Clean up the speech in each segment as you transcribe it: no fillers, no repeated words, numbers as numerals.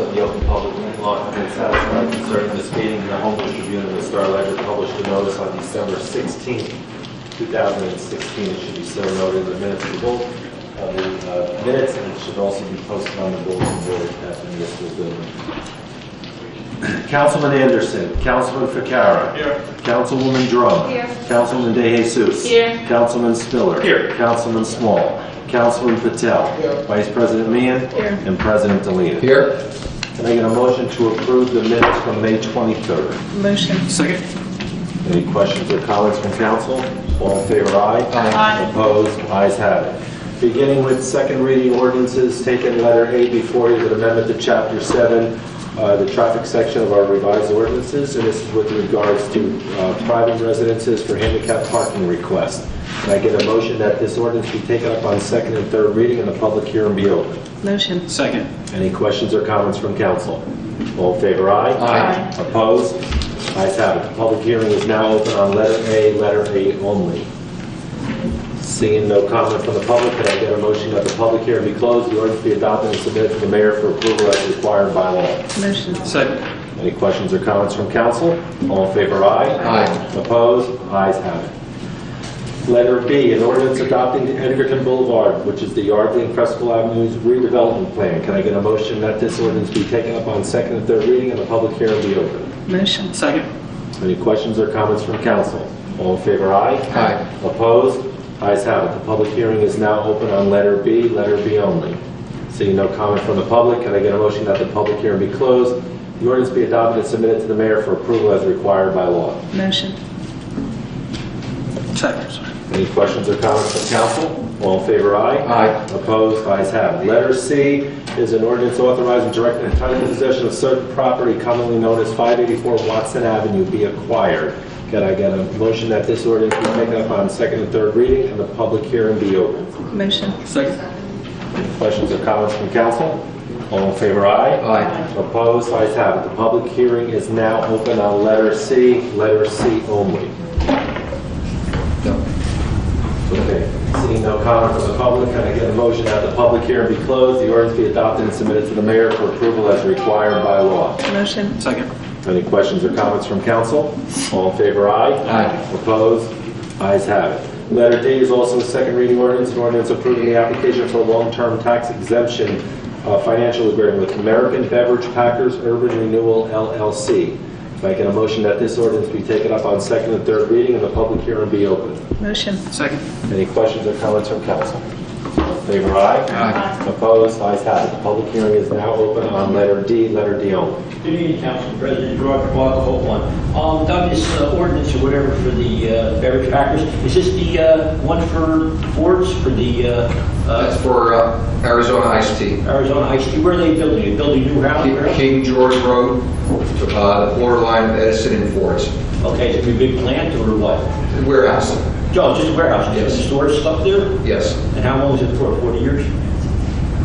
of the Open Public Meeting Law have been satisfied concerning this meeting, the Homewood Tribune and the Star Ledger published a notice on December 16, 2016. It should be so noted in the minutes of the board, minutes, and it should also be posted on the bulletin board at the municipal building. Councilman Anderson, Councilman Ficarra. Here. Councilwoman Drum. Here. Councilman De Jesus. Here. Councilman Spiller. Here. Councilman Small. Councilman Patel. Here. Vice President Meehan. Here. And President Delia. Here. Can I get a motion to approve the minutes from May 23rd? Motion. Second. Any questions or comments from council? All in favor, aye. Aye. Opposed? Ayes have it. Beginning with second reading ordinances, taken letter A before you, the amendment to Chapter 7, the traffic section of our revised ordinances, and this is with regards to private residences for handicap parking requests. Can I get a motion that this ordinance be taken up on second and third reading and the public hearing be open? Motion. Second. Any questions or comments from council? All in favor, aye. Aye. Opposed? Ayes have it. The public hearing is now open on letter A only. Seeing no comment from the public, can I get a motion that the public hearing be closed, the ordinance be adopted and submitted to the mayor for approval as required by law? Motion. Second. Any questions or comments from council? All in favor, aye. Aye. Opposed? Ayes have it. Letter B, an ordinance adopting the Edgerton Boulevard, which is the Yardley and Festival Avenues redevelopment plan. Can I get a motion that this ordinance be taken up on second and third reading and the public hearing be open? Motion. Second. Any questions or comments from council? All in favor, aye. Aye. Opposed? Ayes have it. The public hearing is now open on letter B only. Seeing no comment from the public, can I get a motion that the public hearing be closed, the ordinance be adopted and submitted to the mayor for approval as required by law? Motion. Second. Any questions or comments from council? All in favor, aye. Aye. Opposed? Ayes have it. Letter C is an ordinance authorizing direct and timely possession of certain property commonly known as 584 Watson Avenue be acquired. Can I get a motion that this ordinance be taken up on second and third reading and the public hearing be open? Motion. Second. Any questions or comments from council? All in favor, aye. Aye. Opposed? Ayes have it. The public hearing is now open on letter C only. No. Okay. Seeing no comment from the public, can I get a motion that the public hearing be closed, the ordinance be adopted and submitted to the mayor for approval as required by law? Motion. Second. Any questions or comments from council? All in favor, aye. Aye. Opposed? Ayes have it. Letter D is also a second reading ordinance, an ordinance approving the application for a long-term tax exemption financial agreement with American Beverage Packers Urban Renewal LLC. Can I get a motion that this ordinance be taken up on second and third reading and the public hearing be open? Motion. Second. Any questions or comments from council? All in favor, aye. Aye. Opposed? Ayes have it. The public hearing is now open on letter D only. Good evening, Council President Gerard Kabaka, hold one. Doug, this ordinance or whatever for the beverage packers, is this the one for Fords for the That's for Arizona Iced Tea. Arizona Iced Tea? Where are they building? Are they building a new house? King George Road, the borderline of Edison and Fords. Okay, is it a big plant or what? Warehouse. Oh, just a warehouse? Yes. Just store stuff there? Yes. And how long is it for? 40 years?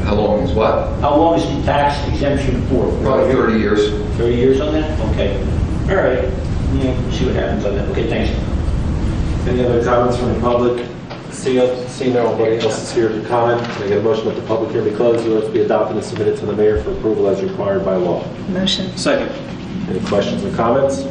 How long is what? How long is the tax exemption for? Probably 30 years. 30 years on that? Okay. All right. Yeah, we'll see what happens on that. Okay, thanks. Any other comments from the public? See nobody else is here to comment. Can I get a motion that the public hearing be closed, the ordinance be adopted and submitted to the mayor for approval as required by law? Motion. Second. Any questions or comments?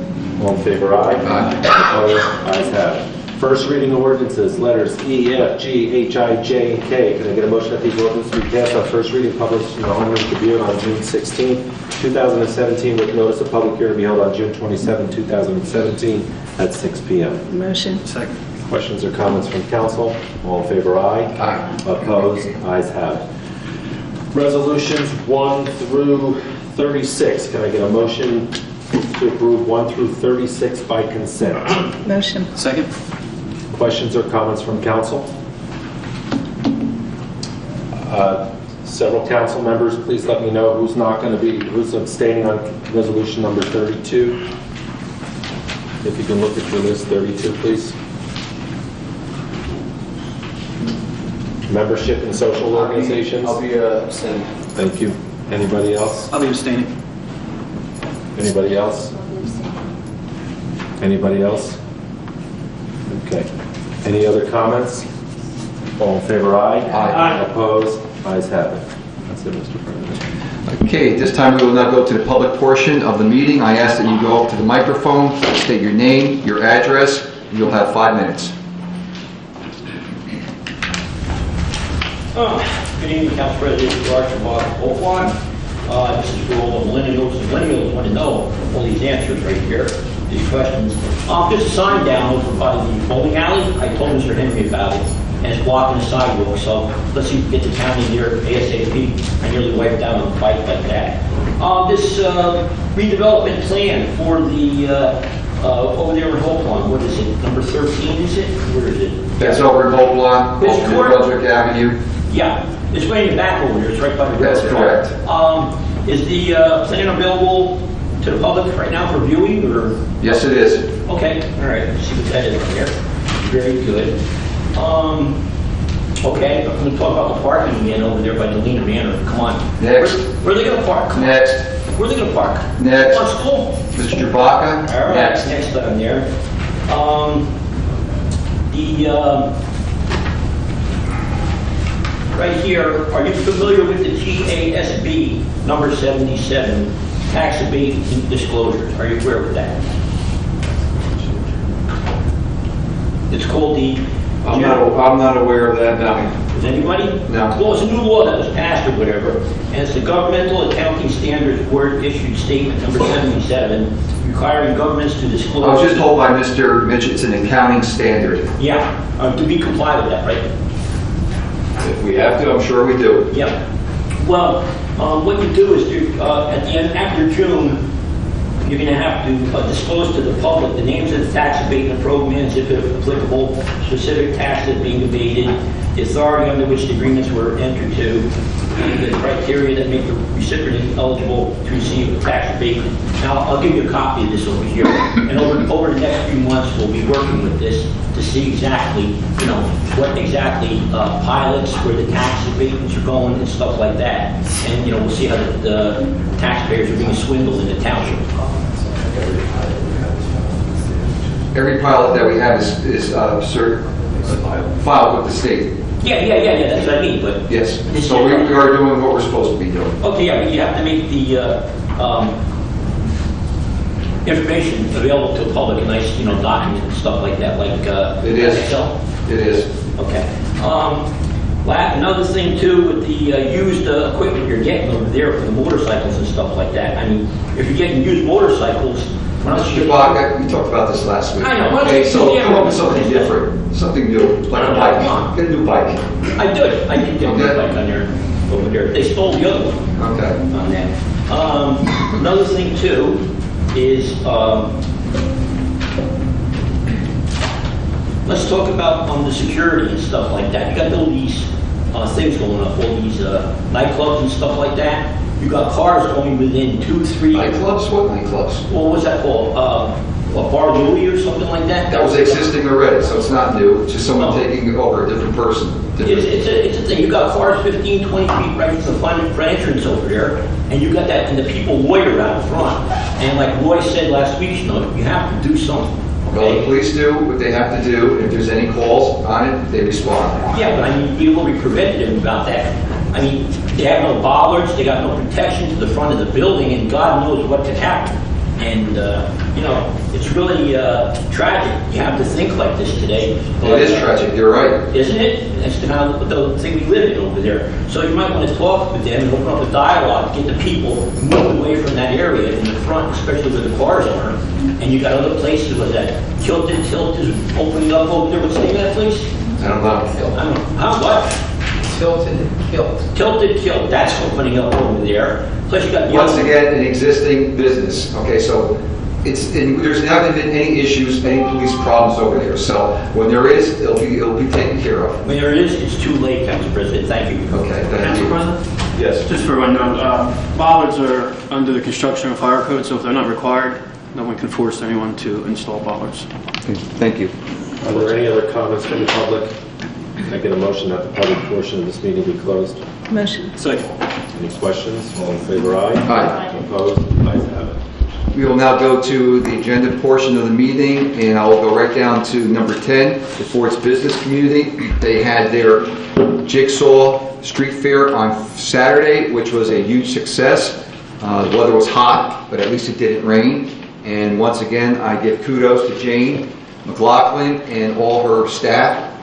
All in favor, aye. Aye. Opposed? Ayes have it. First reading ordinances, letters E, F, G, H, I, J, and K. Can I get a motion that these ordinances be passed on first reading, published in the Homewood Tribune on June 16, 2017, with notice of public hearing to be held on June 27, 2017, at 6 p.m.? Motion. Second. Questions or comments from council? All in favor, aye. Aye. Opposed? Ayes have it. Resolutions 1 through 36. Can I get a motion to approve 1 through 36 by consent? Motion. Second. Questions or comments from council? Several council members, please let me know who's abstaining on resolution number 32. If you can look at your list, 32, please. Membership in social organizations? I'll be abstaining. Thank you. Anybody else? I'll be abstaining. Anybody else? Anybody else? Okay. Any other comments? All in favor, aye. Aye. Opposed? Ayes have it. That's it, Mr. President. Okay, this time we will now go to the public portion of the meeting. I ask that you go up to the microphone, state your name, your address, and you'll have 5 minutes. Good evening, Council President, George from Oakland. This is for all the millennials. The millennials want to know all these answers right here, these questions. There's a sign down over by the bowling alley. I told Mr. Henry about it, and it's blocking the sidewalk. So let's see if we can get the county here ASAP. I nearly wiped out on a bike like that. This redevelopment plan for the over there in Oakland, what is it? Number 13, is it? Where is it? That's over in Oakland, This over court- Brunswick Avenue. Yeah, it's way in the back over there. It's right by the road. That's correct. Is the plan available to the public right now for viewing, or? Yes, it is. Okay, all right, let's see what that is on there. Very good. Okay, I'm going to talk about the parking again over there by Delina Manor. Come on. Next. Where are they going to park? Come on. Next. Where are they going to park? Next. On school. Mr. Jabaka. All right, Next. next on there. Right here, are you familiar with the TASB number 77, tax abatement disclosures? Are you aware of that? It's called the... I'm not aware of that now. Is anybody? No. Well, it's a new law that was passed or whatever, and it's the Governmental Accounting Standards Board issued statement number 77, requiring governments to disclose... I was just told by Mr. Mitch it's an accounting standard. Yeah, to be compliant with that, right? If we have to, I'm sure we do. Yeah. Well, what you do is at the end, after June, you're going to have to disclose to the public the names of the tax abatement programs, if applicable, specific taxes being abated, the authority under which the agreements were entered to, and the criteria that make the recipient eligible to receive a tax abatement. Now, I'll give you a copy of this over here, and over the next few months, we'll be working with this to see exactly, what exactly pilots, where the tax abatements are going and stuff like that. And, we'll see how the taxpayers are being swindled in the township. Every pilot that we have is filed with the state. Yeah, that's what I mean, but... Yes. This So we year- are doing what we're supposed to be doing. Okay, yeah, but you have to make the information available to the public, a nice, document and stuff like that, like... It is. Excel? It is. Okay. Another thing too, with the used equipment you're getting over there for the motorcycles and stuff like that. I mean, if you're getting used motorcycles, why don't you... Mr. Jabaka, we talked about this last week. I know. Why don't Okay, you- so yeah, come up with something different, something new, like a bike. Get a new bike. I did get Okay. a bike on there, over there. They stole the other one. Okay. On that. Another thing too is, let's talk about the security and stuff like that. You got all these things going up, all these nightclubs and stuff like that. You got cars going within 2-3. Nightclubs? What nightclubs? What was that called? Bar Louie or something like that? That was existing already, so it's not new. It's just someone Oh. taking over a different person. It's a thing. You got cars 15, 20 feet right from the front entrance over there, and you got that, and the people loiter out front. And like Roy said last week, you have to do something. Well, the Okay? police do what they have to do, and if there's any calls on it, they respond. Yeah, but I mean, you will be preventative about that. I mean, they have no bollards, they got no protection to the front of the building, and God knows what could happen. And, it's really tragic. You have to think like this today. It is tragic, you're right. Isn't it? That's the thing we live in over there. So you might want to talk with them and open up a dialogue, get the people moved away from that area in the front, especially where the cars are. And you got other places where that Tilt is opening up over there. What's the name of that place? I don't know. I don't know. How what? Tilted Kilt. Tilted Kilt. That's opening up over there. Plus you got the Once other- again, an existing business, okay, so there's not been any issues, any police problems over there. So when there is, it'll be taken care of. When there is, it's too late, Council President. Thank you. Okay, thank Council you. President? Yes. Just for one note, bollards are under the construction and fire code, so if they're not required, no one can force anyone to install bollards. Thank you. Are there any other comments from the public? Can I get a motion that the public portion of this meeting be closed? Motion. Second. Any questions? All in favor, aye? Aye. Opposed? Ayes have it. We will now go to the agenda portion of the meeting, and I will go right down to number 10, the Ford's Business Community. They had their Jigsaw Street Fair on Saturday, which was a huge success. The weather was hot, but at least it didn't rain. And once again, I give kudos to Jane McLaughlin and all her staff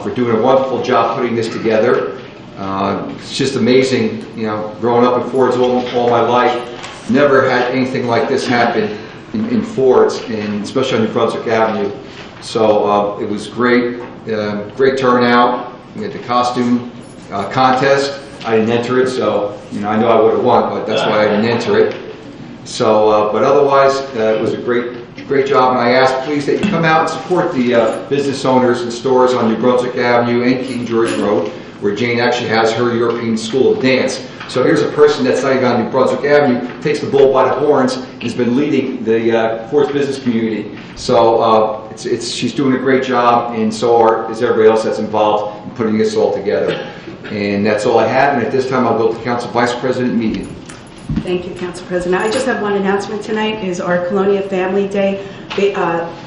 for doing a wonderful job putting this together. It's just amazing, you know, growing up in Ford's all my life, never had anything like this happen in Ford's, and especially on New Brunswick Avenue. So it was great, great turnout. We had the costume contest. I didn't enter it, so you know I know I would have won, but that's why I didn't enter it. So, but otherwise, it was a great job, and I ask please that you come out and support the business owners and stores on New Brunswick Avenue and King George Road, where Jane actually has her European School of Dance. So here's a person that's not even on New Brunswick Avenue, takes the bull by the horns, and has been leading the Ford's business community. So she's doing a great job, and so is everybody else that's involved in putting this all together. And that's all I have, and at this time I'll go to Council Vice President Meehan. Thank you, Council President. I just have one announcement tonight, is our Colonia Family Day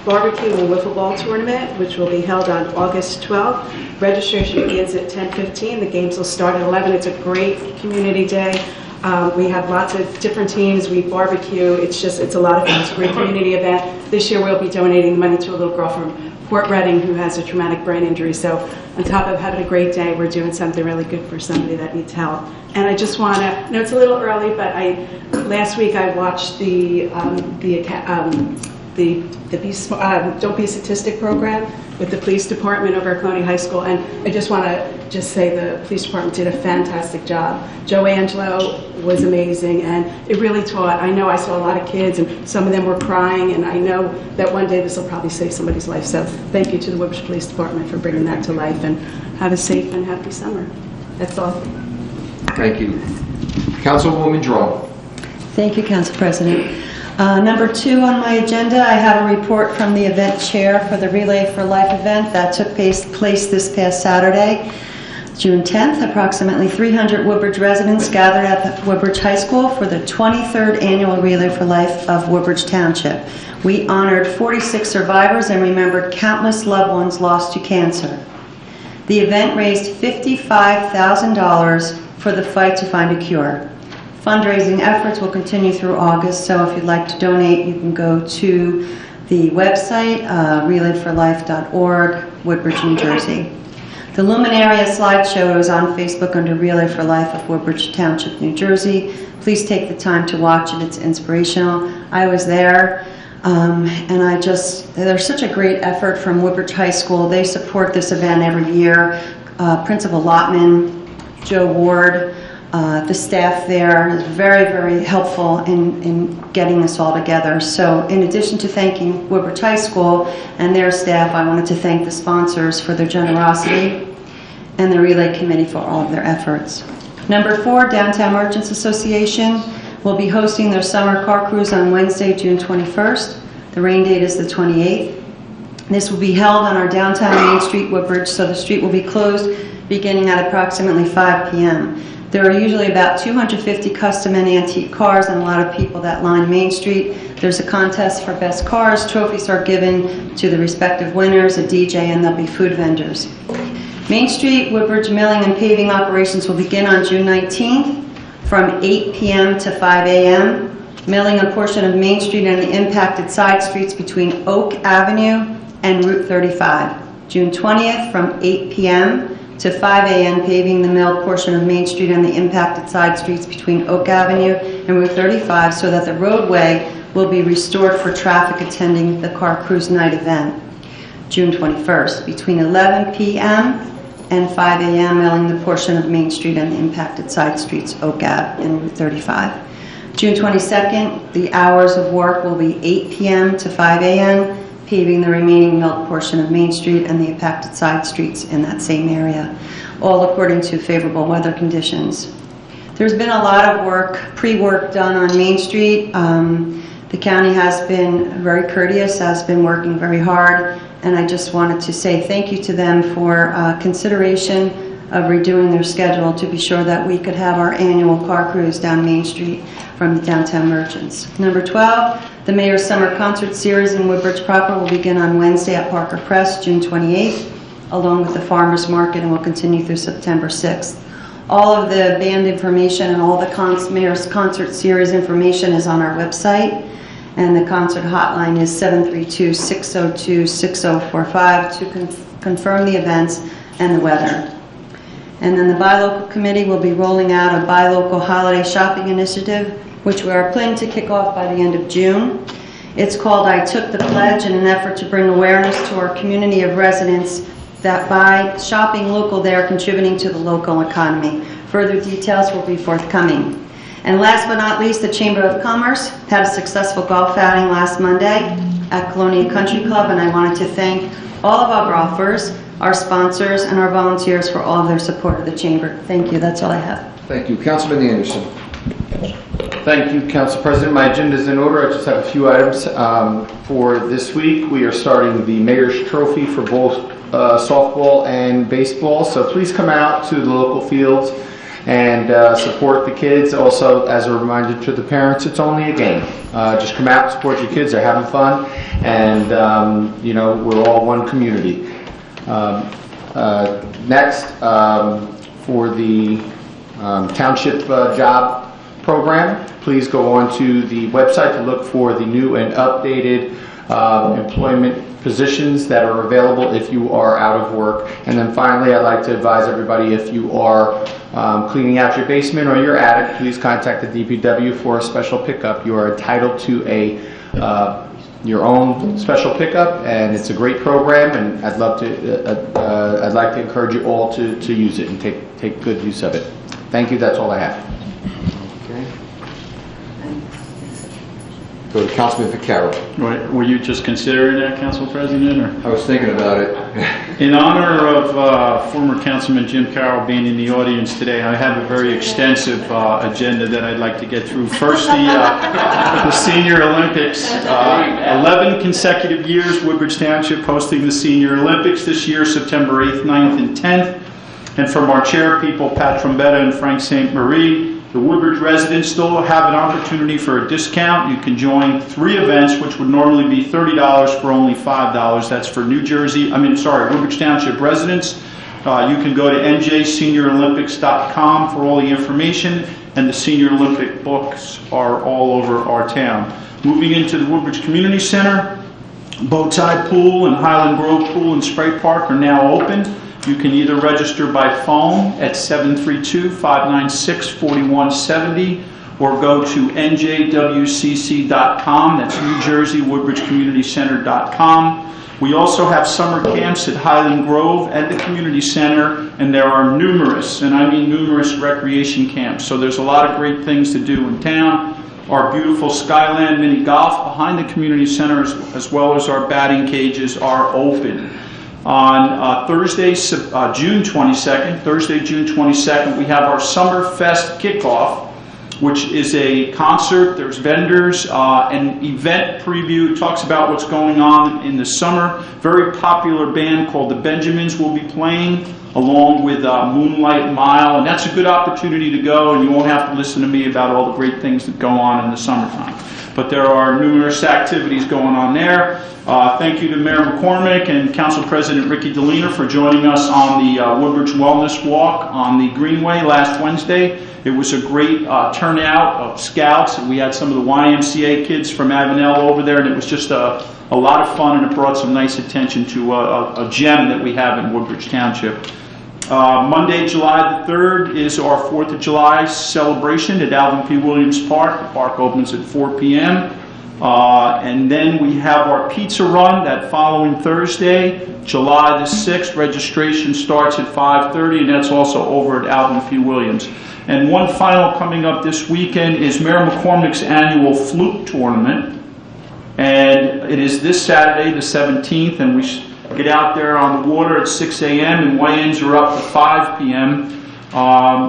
barbecue and wiffle ball tournament, which will be held on August 12th. Registration begins at 10:15. The games will start at 11. It's a great community day. We have lots of different teams. We barbecue. It's a lot of fun. It's a great community event. This year we'll be donating money to a little girl from Port Reading who has a traumatic brain injury. So on top of having a great day, we're doing something really good for somebody that needs help. And I just want to, I know it's a little early, but last week I watched the Don't Be a Statistic program with the police department over at Colonia High School, and I just want to say the police department did a fantastic job. Joe Angelo was amazing, and it really taught. I know I saw a lot of kids, and some of them were crying, and I know that one day this will probably save somebody's life. So thank you to the Woodbridge Police Department for bringing that to life, and have a safe and happy summer. That's all. Thank you. Councilwoman Drone. Thank you, Council President. Number 2 on my agenda, I have a report from the event chair for the Relay for Life event that took place this past Saturday, June 10th. Approximately 300 Woodbridge residents gathered at Woodbridge High School for the 23rd annual Relay for Life of Woodbridge Township. We honored 46 survivors and remembered countless loved ones lost to cancer. The event raised $55,000 for the fight to find a cure. Fundraising efforts will continue through August, so if you'd like to donate, you can go to the website, relayforlife.org, Woodbridge, New Jersey. The Luminaria slideshow is on Facebook under Relay for Life of Woodbridge Township, New Jersey. Please take the time to watch it. It's inspirational. I was there, and there's such a great effort from Woodbridge High School. They support this event every year. Principal Lotman, Joe Ward, the staff there is very, very helpful in getting this all together. So in addition to thanking Woodbridge High School and their staff, I wanted to thank the sponsors for their generosity and the Relay Committee for all of their efforts. Number 4, Downtown Merchants Association will be hosting their summer car cruise on Wednesday, June 21st. The rain date is the 28th. This will be held on our downtown Main Street, Woodbridge, so the street will be closed beginning at approximately 5 p.m. There are usually about 250 custom and antique cars and a lot of people that line Main Street. There's a contest for best cars. Trophies are given to the respective winners, a DJ, and there'll be food vendors. Main Street Woodbridge milling and paving operations will begin on June 19th from 8 p.m. to 5 a.m. Milling a portion of Main Street and the impacted side streets between Oak Avenue and Route 35. June 20th from 8 p.m. to 5 a.m. paving the milled portion of Main Street and the impacted side streets between Oak Avenue and Route 35 so that the roadway will be restored for traffic attending the Car Cruise Night event. June 21st, between 11 p.m. and 5 a.m. milling the portion of Main Street and the impacted side streets, Oak Ave and Route 35. June 22nd, the hours of work will be 8 p.m. to 5 a.m., paving the remaining milled portion of Main Street and the impacted side streets in that same area, all according to favorable weather conditions. There's been a lot of pre-work done on Main Street. The county has been very courteous, has been working very hard, and I just wanted to say thank you to them for consideration of redoing their schedule to be sure that we could have our annual car cruise down Main Street from the downtown merchants. Number 12, the Mayor's Summer Concert Series in Woodbridge proper will begin on Wednesday at Parker Press, June 28th, along with the Farmers Market, and will continue through September 6th. All of the band information and all the Mayor's Concert Series information is on our website, and the concert hotline is 732-602-6045 to confirm the events and the weather. And then the Buy Local Committee will be rolling out a Buy Local holiday shopping initiative, which we are planning to kick off by the end of June. It's called I Took the Pledge, in an effort to bring awareness to our community of residents that by shopping local, they are contributing to the local economy. Further details will be forthcoming. And last but not least, the Chamber of Commerce had a successful golf outing last Monday at Colonia Country Club, and I wanted to thank all of our golfers, our sponsors, and our volunteers for all of their support of the Chamber. Thank you. That's all I have. Thank you. Councilman Anderson. Thank you, Council President. My agenda is in order. I just have a few items for this week. We are starting the Mayor's Trophy for both softball and baseball, so please come out to the local fields and support the kids. Also, as a reminder to the parents, it's only a game. Just come out and support your kids. They're having fun, and you know, we're all one community. Next, for the Township job program, please go on to the website to look for the new and updated employment positions that are available if you are out of work. And then finally, I'd like to advise everybody, if you are cleaning out your basement or your attic, please contact the DPW for a special pickup. You are entitled to a your own special pickup, and it's a great program, and I'd like to encourage you all to use it and take good use of it. Thank you. That's all I have. Okay. Go to Councilman Vaccaro. Right. Were you just considering that, Council President? Or? I was thinking about it. In honor of former Councilman Jim Carroll being in the audience today, I have a very extensive agenda that I'd like to get through. First, the Senior Olympics. 11 consecutive years, Woodbridge Township hosting the Senior Olympics. This year, September 8th, 9th, and 10th. And from our chair people, Pat Trombetta and Frank St. Marie, the Woodbridge residents still have an opportunity for a discount. You can join 3 events, which would normally be $30 for only $5. That's for Woodbridge Township residents. You can go to njseniorolympics.com for all the information, and the Senior Olympic books are all over our town. Moving into the Woodbridge Community Center, Bowtie Pool and Highland Grove Pool and Spray Park are now open. You can either register by phone at 732-596-4170 or go to njwcc.com. That's New Jersey Woodbridge Community Center.com. We also have summer camps at Highland Grove and the Community Center, and there are numerous, and I mean numerous, recreation camps. So there's a lot of great things to do in town. Our beautiful Skyland mini golf behind the Community Center, as well as our batting cages, are open. On Thursday, June 22nd, we have our Summer Fest kickoff, which is a concert. There's vendors, an event preview. It talks about what's going on in the summer. Very popular band called the Benjamins will be playing, along with Moonlight Mile, and that's a good opportunity to go, and you won't have to listen to me about all the great things that go on in the summertime. But there are numerous activities going on there. Thank you to Mayor McCormick and Council President Ricky Delina for joining us on the Woodbridge Wellness Walk on the Greenway last Wednesday. It was a great turnout of scouts, and we had some of the YMCA kids from Avenel over there, and it was just a lot of fun, and it brought some nice attention to a gem that we have in Woodbridge Township. Monday, July the 3rd is our 4th of July celebration at Alvin P. Williams Park. The park opens at 4 p.m. And then we have our pizza run that following Thursday, July the 6th. Registration starts at 5:30, and that's also over at Alvin P. Williams. And one final coming up this weekend is Mayor McCormick's annual flute tournament. And it is this Saturday, the 17th, and we get out there on the water at 6 a.m. and weigh-ins are up to 5 p.m.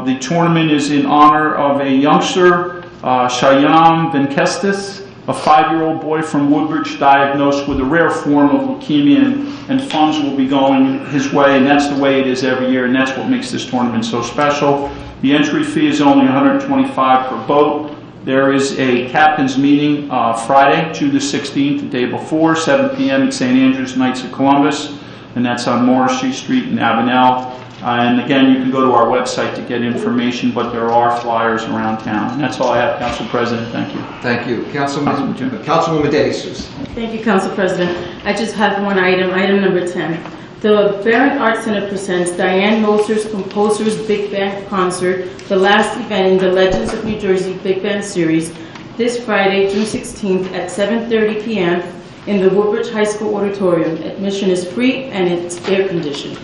The tournament is in honor of a youngster, Shyam Venkestis, a 5-year-old boy from Woodbridge diagnosed with a rare form of leukemia, and funds will be going his way, and that's the way it is every year, and that's what makes this tournament so special. The entry fee is only $125 per boat. There is a captain's meeting Friday, June the 16th, the day before, 7 p.m. at St. Andrew's Knights of Columbus, and that's on Morrissey Street in Avenel. And again, you can go to our website to get information, but there are flyers around town. And that's all I have, Council President. Thank you. Thank you. Councilwoman De Jesus. Thank you, Council President. I just have one item, item number 10. The Barron Arts Center presents Diane Moser's Composer's Big Band Concert, the last event in the Legends of New Jersey Big Band Series, this Friday, June 16th at 7:30 p.m. in the Woodbridge High School Auditorium. Admission is free and it's air conditioned.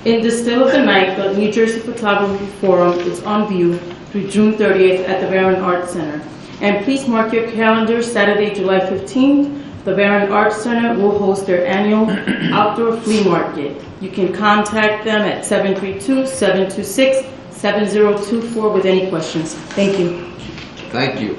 In the still of the night, the New Jersey Photography Forum is on view through June 30th at the Barron Arts Center. And please mark your calendar, Saturday, July 15th, the Barron Arts Center will host their annual outdoor flea market. You can contact them at 732-726-7024 with any questions. Thank you. Thank you.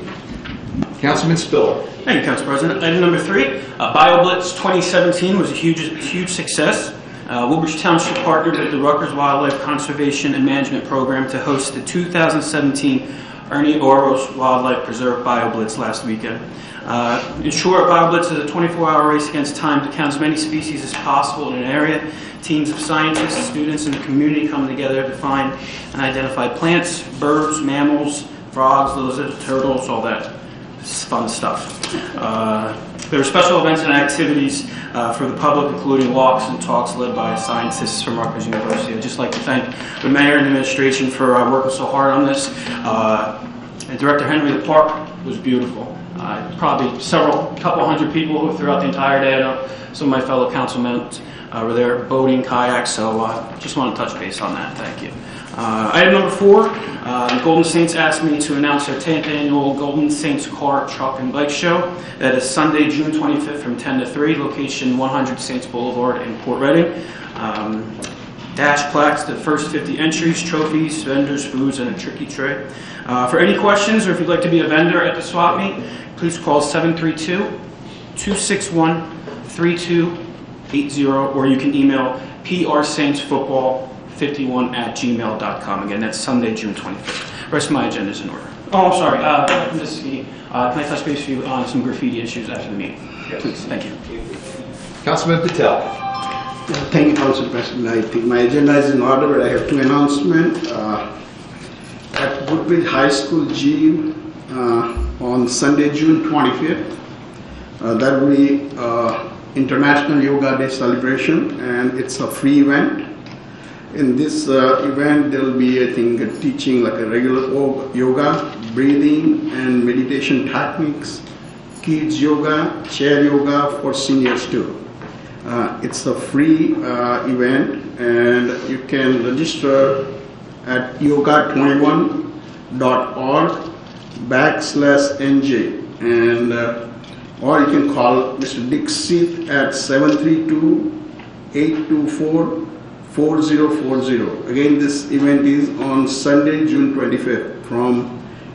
Councilman Spiller. Thank you, Council President. Item number 3, BioBlitz 2017 was a huge success. Woodbridge Township partnered with the Rutgers Wildlife Conservation and Management Program to host the 2017 Ernie Oros Wildlife Preserve BioBlitz last weekend. In short, BioBlitz is a 24-hour race against time to count as many species as possible in an area. Teams of scientists, students, and the community come together to find and identify plants, birds, mammals, frogs, lizards, turtles, all that fun stuff. There are special events and activities for the public, including walks and talks led by scientists from Rutgers University. I'd just like to thank the mayor and the administration for working so hard on this. And Director Henry, the park was beautiful. Probably couple hundred people throughout the entire day. I know some of my fellow councilmen were there boating, kayaks, so just want to touch base on that. Thank you. Item number 4, the Golden Saints asked me to announce their 10th annual Golden Saints Car, Truck, and Bike Show. That is Sunday, June 25th from 10 to 3, location 100 Saints Boulevard in Port Reading. Dash plaques, the first 50 entries, trophies, vendors, foods, and a tricky tray. For any questions or if you'd like to be a vendor at the swap meet, please call 732-261-3280 or you can email prsaintsfootball51@gmail.com. Again, that's Sunday, June 25th. The rest of my agenda is in order. Oh, I'm sorry. Can I touch base with you on some graffiti issues after the meeting? Yes. Please. Thank you. Councilman Patel. Thank you, Council President. I think my agenda is in order, but I have 2 announcements. At Woodbridge High School gym on Sunday, June 25th, that will be International Yoga Day celebration, and it's a free event. In this event, there will be, I think, teaching like a regular yoga, breathing and meditation techniques, kids yoga, chair yoga for seniors too. It's a free event, and you can register at yoga21.org/NJ, and or you can call Mr. Dixit at 732-824-4040. Again, this event is on Sunday, June 25th from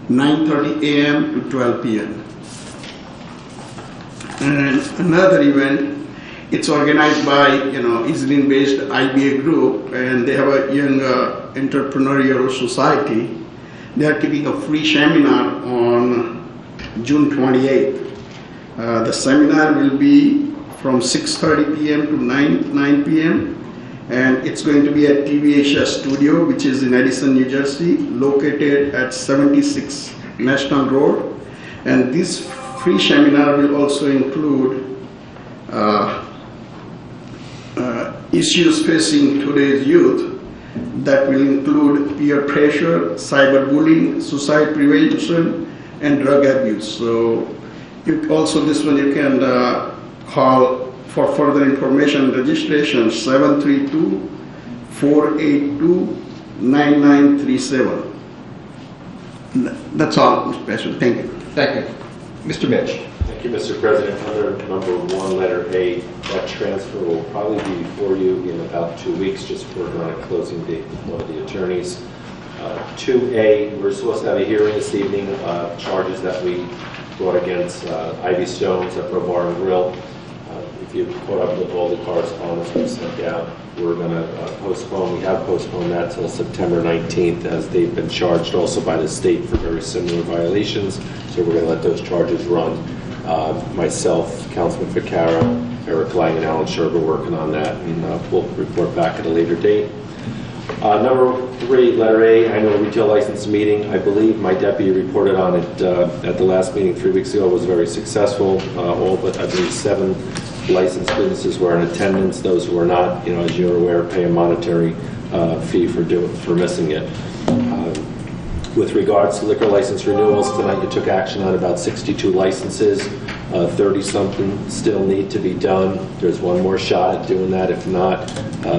9:30 a.m. to 12 p.m. And another event, it's organized by, Islin-based IBA group, and they have a young entrepreneurial society. They are keeping a free seminar on June 28th. The seminar will be from 6:30 p.m. to 9 p.m. and it's going to be at TV Asia Studio, which is in Edison, New Jersey, located at 76 National Road. And this free seminar will also include issues facing today's youth, that will include peer pressure, cyberbullying, suicide prevention, and drug abuse. So this one you can call for further information and registration, 732-482-9937. That's all, Mr. President. Thank you. Thank you. Mr. Mitch. Thank you, Mr. President. Under number 1, letter A, that transfer will probably be before you in about 2 weeks, just for a closing date with one of the attorneys. 2A, we're supposed to have a hearing this evening, charges that we brought against Ivy Stones at Bar and Grill. If you caught up with all the correspondence we sent out, we're going to postpone, we have postponed that till September 19th, as they've been charged also by the state for very similar violations, so we're going to let those charges run. Myself, Councilman Ficarra, Eric Lang, and Alan Sherber working on that, and we'll report back at a later date. Number 3, letter A, annual retail license meeting. I believe my deputy reported on it at the last meeting 3 weeks ago. It was very successful. All but, I believe, 7 licensed businesses were in attendance. Those who were not, as you're aware, pay a monetary fee for missing it. With regards to liquor license renewals, tonight you took action on about 62 licenses. 30-something still need to be done. There's one more shot at doing that. If not,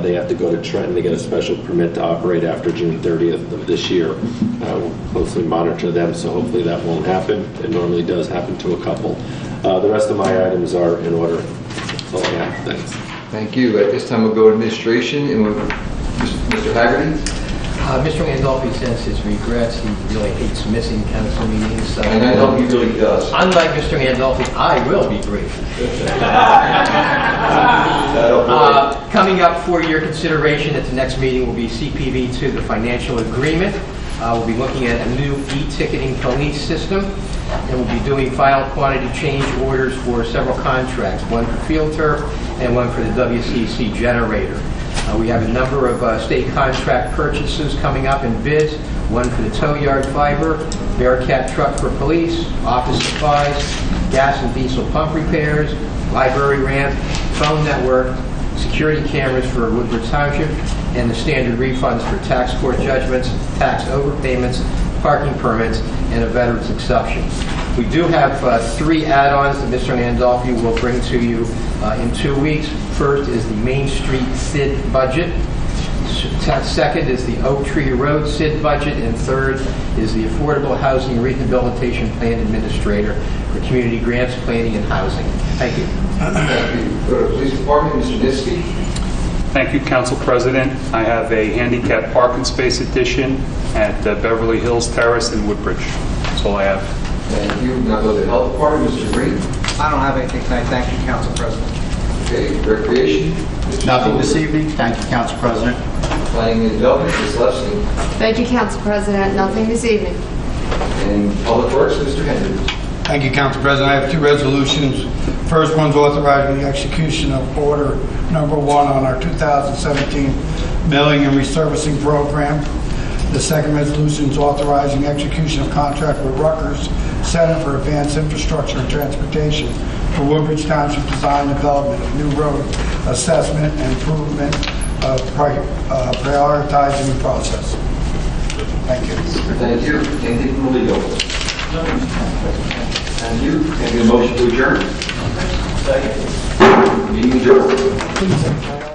they have to go to Trenton to get a special permit to operate after June 30th of this year. We'll closely monitor them, so hopefully that won't happen. It normally does happen to a couple. The rest of my items are in order. That's all I have. Thanks. Thank you. At this time, we'll go to administration, and Mr. Haggerty. Mr. Randolph sends his regrets. He really hates missing council meetings. And I know he really does. Unlike Mr. Randolph, I will be brief. Coming up for your consideration at the next meeting will be CPV 2, the financial agreement. We'll be looking at a new e-ticketing police system, and we'll be doing final quantity change orders for several contracts, one for field turf and one for the WCC generator. We have a number of state contract purchases coming up in bids, one for the tow yard fiber, Bearcat truck for police, office supplies, gas and diesel pump repairs, library ramp, phone network, security cameras for Woodbridge Township, and the standard refunds for tax court judgments, tax overpayments, parking permits, and a veterans exception. We do have 3 add-ons that Mr. Randolph will bring to you in 2 weeks. First is the Main Street SID budget. Second is the Oak Tree Road SID budget. And third is the Affordable Housing Rehabilitation Plan Administrator for Community Grants, Planning, and Housing. Thank you. Thank you. Go to the Police Department, Mr. Niski. Thank you, Council President. I have a handicap parking space addition at Beverly Hills Terrace in Woodbridge. That's all I have. Thank you. Now go to the Health Department, Mr. Green. I don't have anything tonight. Thank you, Council President. Okay, Recreation. Mr. Nothing this Sullivan. evening. Thank you, Council President. Planning and Development, Ms. Levesey. Thank you, Council President. Nothing this evening. And Public Works, Mr. Hendricks. Thank you, Council President. I have 2 resolutions. First one's authorizing the execution of order number 1 on our 2017 milling and resurfacing program. The second resolution is authorizing execution of contract with Rutgers Center for Advanced Infrastructure and Transportation for Woodbridge Township design development of new road assessment and improvement of prioritizing the process. Thank you. Thank you. Anything from the legal? Thank you. Can I get a motion to adjourn? Second. Meeting adjourned.